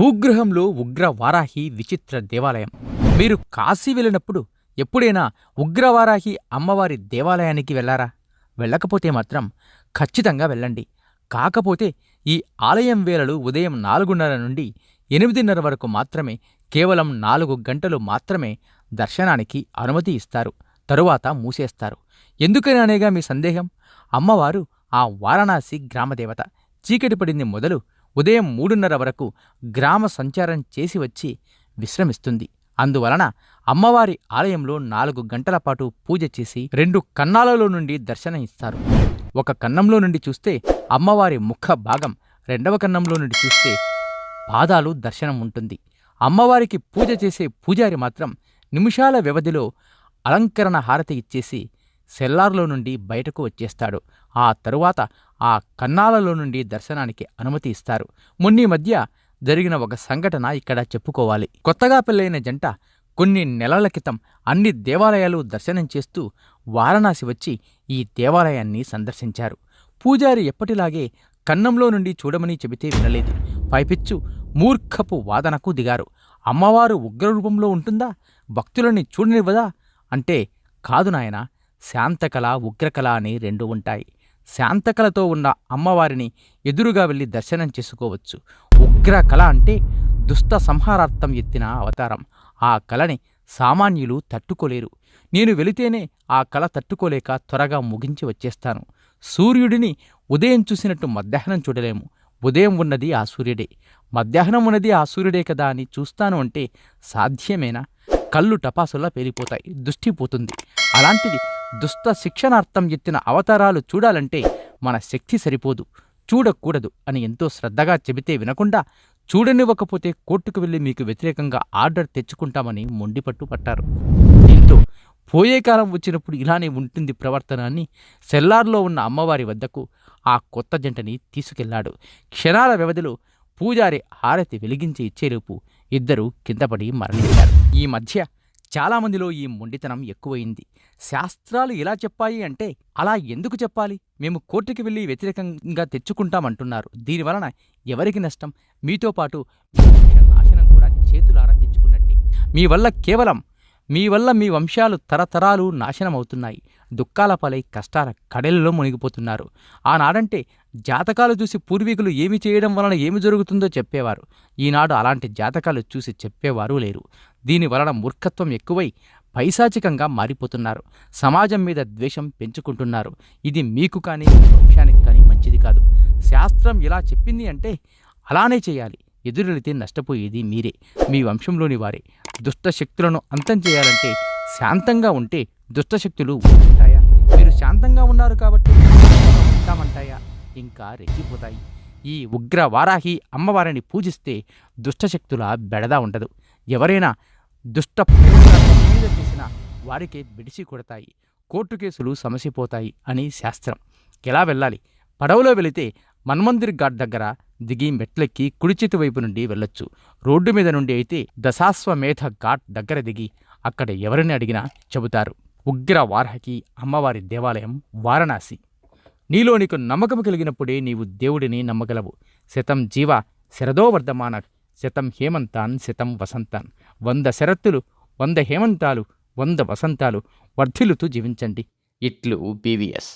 భూగ్రహంలో ఉగ్ర వారాహి విచిత్ర దేవాలయం. మీరు కాశీ వెళ్ళినప్పుడు ఎప్పుడైనా ఉగ్రవారాహి అమ్మవారి దేవాలయానికి వెళ్ళారా? వెళ్ళకపోతే మాత్రం ఖచ్చితంగా వెళ్ళండి. కాకపోతే ఈ ఆలయం వేళలు ఉదయం 4:30 నుండి 8:30 వరకు మాత్రమే, కేవలం 4 గంటలు మాత్రమే దర్శనానికి అనుమతి ఇస్తారు. తరువాత మూసేస్తారు. ఎందుకని అనేగా మీ సందేహం? అమ్మవారు ఆ వారణాసి గ్రామదేవత. చీకటి పడింది మొదలు ఉదయం 3:30 వరకు గ్రామ సంచారం చేసి వచ్చి విశ్రమిస్తుంది. అందువలన అమ్మవారి ఆలయంలో 4 గంటల పాటు పూజ చేసి 2 కన్నాలలో నుండి దర్శనం ఇస్తారు. ఒక కన్నంలో నుండి చూస్తే అమ్మవారి ముఖ భాగం, రెండవ కన్నంలో నుండి చూస్తే పాదాలు దర్శనం ఉంటుంది. అమ్మవారికి పూజ చేసే పూజారి మాత్రం నిమిషాల వ్యవధిలో అలంకరణ హారతి ఇచ్చేసి సెల్లార్లో నుండి బయటకు వచ్చేస్తాడు. ఆ తరువాత ఆ కన్నాలలో నుండి దర్శనానికి అనుమతి ఇస్తారు. మొన్నీ మధ్య జరిగిన ఒక సంఘటన ఇక్కడ చెప్పుకోవాలి. కొత్తగా పెళ్ళైన జంట కొన్ని నెలల క్రితం అన్ని దేవాలయాలు దర్శనం చేస్తూ వారణాసి వచ్చి ఈ దేవాలయాన్ని సందర్శించారు. పూజారి ఎప్పటిలాగే కన్నంలో నుండి చూడమని చెబితే వినలేదు. పైపిచ్చు మూర్ఖపు వాదనకు దిగారు. అమ్మవారు ఉగ్రరూపంలో ఉంటుందా? భక్తులని చూడనివ్వదా అంటే, కాదు నాయనా, శాంతకళ, ఉగ్రకళ అని 2 ఉంటాయి. శాంతకళతో ఉన్న అమ్మవారిని ఎదురుగా వెళ్ళి దర్శనం చేసుకోవచ్చు. ఉగ్రకళ అంటే దుష్ట సంహారార్థం ఎత్తిన అవతారం. ఆ కళని సామాన్యులు తట్టుకోలేరు. నేను వెళితేనే ఆ కళ తట్టుకోలేక త్వరగా ముగించి వచ్చేస్తాను. సూర్యుడిని ఉదయం చూసినట్టు మధ్యాహ్నం చూడలేము. ఉదయం ఉన్నది ఆ సూర్యుడే, మధ్యాహ్నం ఉన్నది ఆ సూర్యుడే కదా అని చూస్తాను అంటే సాధ్యమేనా? కళ్ళు టపాసులా పేలిపోతాయి, దృష్టి పోతుంది. అలాంటిది దుష్ట శిక్షణార్థం ఎత్తిన అవతారాలు చూడాలంటే మన శక్తి సరిపోదు, చూడకూడదు అని ఎంతో శ్రద్ధగా చెబితే వినకుండా, చూడనివ్వకపోతే కోర్టుకు వెళ్ళి మీకు వ్యతిరేకంగా ఆర్డర్ తెచ్చుకుంటామని మొండిపట్టు పట్టారు. దీంతో పోయే కాలం వచ్చినప్పుడు ఇలానే ఉంటుంది ప్రవర్తన అని సెల్లార్లో ఉన్న అమ్మవారి వద్దకు ఆ కొత్త జంటని తీసుకెళ్లాడు. క్షణాల వ్యవధిలో పూజారి హారతి వెలిగించి ఇచ్చేలోపు ఇద్దరూ కిందపడి మరణించారు. ఈ మధ్య చాలామందిలో ఈ మొండితనం ఎక్కువయింది. శాస్త్రాలు ఎలా చెప్పాయి అంటే అలా ఎందుకు చెప్పాలి? మేము కోర్టుకి వెళ్ళి వ్యతిరేకంగా తెచ్చుకుంటామంటున్నారు. దీనివలన ఎవరికి నష్టం? మీతో పాటు మీ వంశ నాశనం కూడా చేతులారా తెచ్చుకున్నట్టే. మీ వల్ల మీ వంశాలు తరతరాలు నాశనమవుతున్నాయి. దుఃఖాల పాలై కష్టాల కడలిలో మునిగిపోతున్నారు. ఆనాడంటే జాతకాలు చూసి పూర్వీకులు ఏమి చేయడం వలన ఏమి జరుగుతుందో చెప్పేవారు. ఈనాడు అలాంటి జాతకాలు చూసి చెప్పేవారు లేరు. దీనివలన మూర్ఖత్వం ఎక్కువై పైశాచికంగా మారిపోతున్నారు. సమాజం మీద ద్వేషం పెంచుకుంటున్నారు. ఇది మీకు కానీ వంశానికి కానీ మంచిది కాదు. శాస్త్రం ఇలా చెప్పింది అంటే అలానే చేయాలి. ఎదురెళితే నష్టపోయేది మీరే, మీ వంశంలోని వారే. దుష్టశక్తులను అంతం చేయాలంటే శాంతంగా ఉంటే దుష్టశక్తులు ఉంటాయా? మీరు శాంతంగా ఉన్నారు కాబట్టి ఉంటామంటాయా? ఇంకా రెచ్చిపోతాయి. ఈ ఉగ్ర వారాహి అమ్మవారిని పూజిస్తే దుష్టశక్తుల బెడద ఉండదు. ఎవరైనా దుష్ట మీద చేసిన వారికే బిడిసి కొడతాయి. కోర్టు కేసులు సమసిపోతాయి అని శాస్త్రం. ఎలా వెళ్ళాలి? పడవలో వెళితే మన్మందిర్ ఘాట్ దగ్గర దిగి మెట్లెక్కి కుడి చేతి వైపు నుండి వెళ్ళొచ్చు. రోడ్డు మీద నుండి అయితే దశాశ్వమేధ ఘాట్ దగ్గర దిగి అక్కడ ఎవరిని అడిగినా చెబుతారు. ఉగ్ర వారాహి అమ్మవారి దేవాలయం, వారణాసి. నీలో నీకు నమ్మకం కలిగినప్పుడే నీవు దేవుడిని నమ్మగలవు. శతం జీవ శరదో వర్ధమాన, శతం హేమంతాన్ శతం వసంతాన్. 100 శరత్తులు, 100 హేమంతాలు, 100 వసంతాలు వర్ధిల్లుతూ జీవించండి. ఇట్లు బీవీఎస్.